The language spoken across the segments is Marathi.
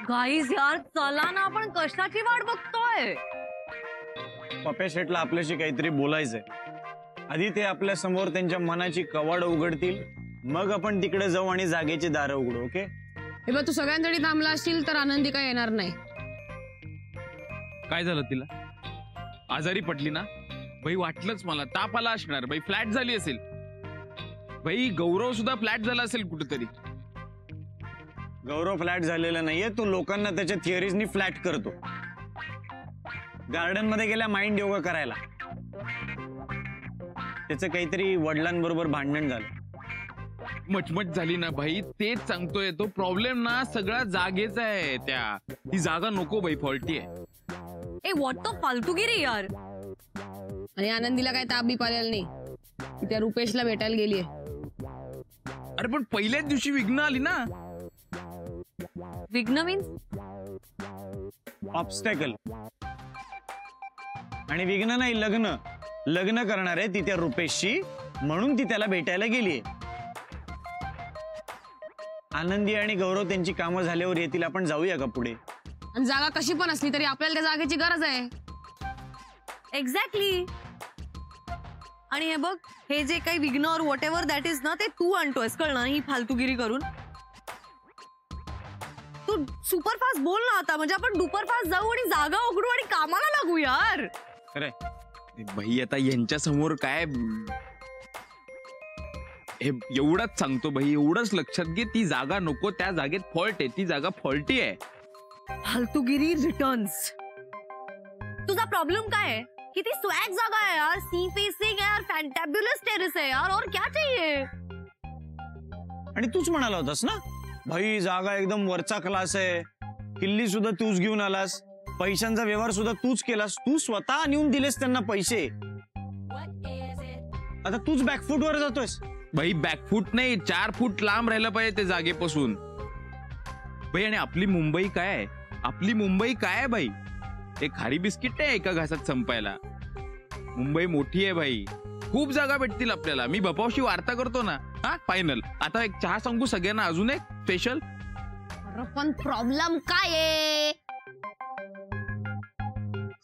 गाईज यार चला ना, आपण कशाची वाट बघतोय? पप्या शेटला आपल्याशी काहीतरी बोलायचंय. आधी ते आपल्या समोर त्यांच्या मनाची कवाड उघडतील, मग आपण तिकडे जाऊ आणि जागेची दारं उघडू. ओके? हे बघ, तू सगळ्यांसाठी थांबला असशील तर आनंदी काय येणार नाही. काय झालं तिला? आजारी पडली ना बाई? वाटलंच मला, ताप आला असणार बाई, फ्लॅट झाली असेल बाई. गौरव सुद्धा फ्लॅट झाला असेल कुठेतरी. गौरव फ्लॅट झालेला नाहीये, तो लोकांना त्याच्या थिअरीजनी फ्लॅट करतो. गार्डन मध्ये गेल्या माइंड योगा करायला. त्याचं काहीतरी वडिलांबरोबर भांडण झालं. मचमच झाली ना भाई, तेच सांगतोय. तो प्रॉब्लेम ना सगळा जागेचा आहे. ती जागा नको बाई, फॉल्टी आहे. ए व्हॉट द फालतूगिरी यार. आणि आनंदीला काय ताप बी पालेला नाही, ती त्या रुपेशला भेटायला गेलीये. अरे पण पहिल्याच दिवशी विघ्न आली ना. विघ्न मीन्स ऑब्स्टॅकल. आणि विघ्न नाही, लग्न. लग्न करणार आहे ती त्या रुपेशशी, म्हणून ती त्याला भेटायला गेलीये. आनंदी आणि गौरव त्यांची कामं झाल्यावर येतील, आपण जाऊया का पुढे? आणि जागा कशी पण असली तरी आपल्याला त्या जागेची गरज आहे. एक्झॅक्टली. आणि हे बघ, हे जे काही विघ्न और व्हॉट एव्हर दॅट इज ना, ते तू आणतोयस, कळलं? ही फालतूगिरी करून. तू सुपरफास्ट बोल ना आता, म्हणजे आपण डुपरफास्ट जाऊ आणि जागा उघडू आणि कामाला लागू यार. अरे भाई, आता यांच्या समोर काय हे? एवढंच सांगतो भाई, एवढंच लक्षात घे, ती जागा नको. त्या जागेत फॉल्ट आहे, ती जागा फॉल्टी आहे. फालतूगिरी रिटर्न्स. तुझा प्रॉब्लेम काय आहे? किती स्वॅग जागा है यार, सी फेसिंग है यार, फैंटाबुलस टेरेस है यार, और क्या चाहिए? आणि तूच म्हणाला होतास ना भाई, जागा एकदम वरचा क्लास आहे. किल्ली सुद्धा तूच घेऊन आलास, पैशांचा व्यवहार सुद्धा तूच केलास, तू स्वतः नेऊन दिलेस त्यांना पैसे. आता तूच बॅकफूट वर जातोयस. भाई बॅकफूट नाही, 4 फूट लांब राहिलं पाहिजे ते जागेपासून भाई. आणि आपली मुंबई काय आहे? आपली मुंबई काय आहे भाई? ते खारी बिस्किट नाही एका घासात संपायला. मुंबई मोठी आहे भाई, खूप जागा भेटतील आपल्याला. मी बपावशी वार्ता करतो ना. हा फायनल. आता एक चहा सांगू सगळ्यांना, अजून एक स्पेशल. पण प्रॉब्लेम काय आहे?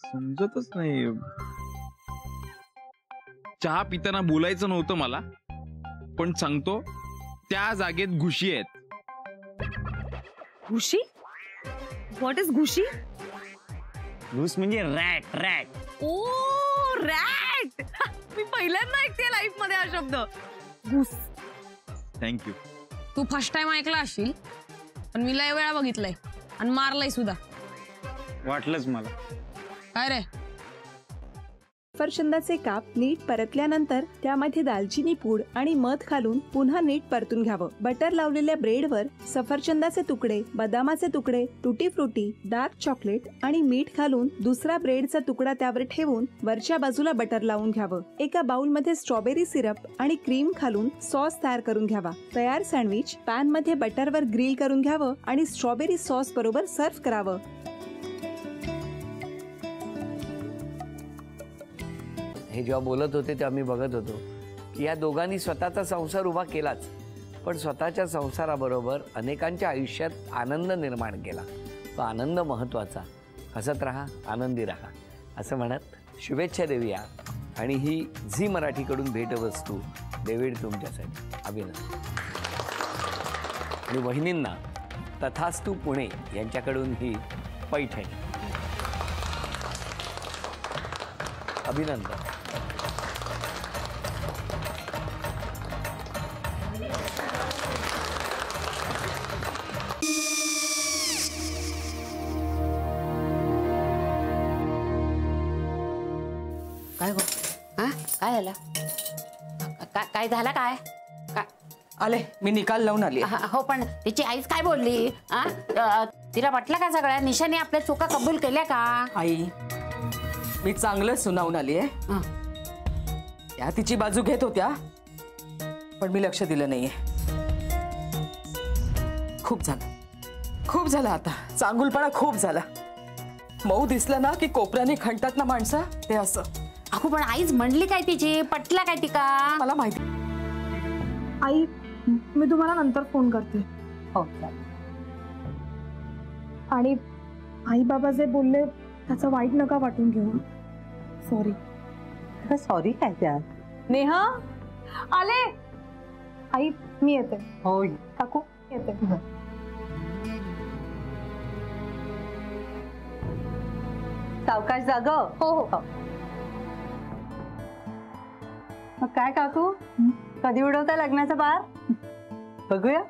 समजतच नाही. चहा पिताना बोलायचं नव्हतं मला, पण सांगतो, त्या जागेत घुशी आहेत. घुशी? व्हॉट इज घुशी? घुस म्हणजे रॅट. रॅट. Oh rat. मी पहिल्यांदा ऐकते लाईफ मध्ये हा शब्द, घुस. थँक्यू. तू फर्स्ट टाइम ऐकला असशील, पण मी लय वेळा बघितलंय आणि मारलंय सुद्धा. वाटलंच मला. काय रे? सफरचंदाचे काप नीट परतल्यानंतर त्यामध्ये दालचिनी पूड आणि मध घालून पुन्हा नीट परतून घ्यावं. बटर लावलेल्या ब्रेडवर सफरचंदाचे तुकडे, बदामाचे तुकडे, टुटी फ्रुटी, डार्क चॉकलेट आणि मीठ घालून दुसरा ब्रेडचा तुकडा त्यावर ठेवून वरच्या बाजूला बटर लावून घ्यावं. एका बाउलमध्ये स्ट्रॉबेरी सिरप आणि क्रीम घालून सॉस तयार करून घ्यावा. तयार सँडविच पॅन मध्ये बटरवर ग्रिल करून घ्यावं आणि स्ट्रॉबेरी सॉस बरोबर सर्व्ह करावं. हे जेव्हा बोलत होते तेव्हा मी बघत होतो की या दोघांनी स्वतःचा संसार उभा केलाच, पण स्वतःच्या संसाराबरोबर अनेकांच्या आयुष्यात आनंद निर्माण केला. तो आनंद महत्त्वाचा. हसत राहा, आनंदी राहा असं म्हणत शुभेच्छा देऊया. आणि ही झी मराठीकडून भेटवस्तू डेव्हिड तुमच्यासाठी. अभिनंदन. आणि वहिनींना तथास्तू पुणे यांच्याकडून ही पैठणी. अभिनंदन. काय हो? काय झालं? काय झालं? काय आले, मी निकाल लावून आली. हो, पण तिची आईच काय बोलली? तिला वाटलं का सगळ्या निशाने आपल्या चुका कबूल केल्या का? आई, मी चांगलं सुनावून आली आहे. त्या तिची बाजू घेत होत्या, पण मी लक्ष दिलं नाहीये. खूप झालं आता. चांगुलपणा खूप झाला. मऊ दिसलं ना की कोपऱ्याने खणतात ना माणसं, ते असं. काकू पण आईच म्हणली काय तिची, पटला काय तिका? मला माहिती. आई मी तुम्हाला नंतर फोन करते. हो आणि आई बाबा जे बोलले त्याचं वाईट नका वाटून घेऊ. सॉरी. सॉरी काय त्या? नेहा आले. आई मी येते. होय काकू येते. सावकाश जाग. हो हो. मग काय काकू, कधी उडवता लग्नाचा बार? बघूया.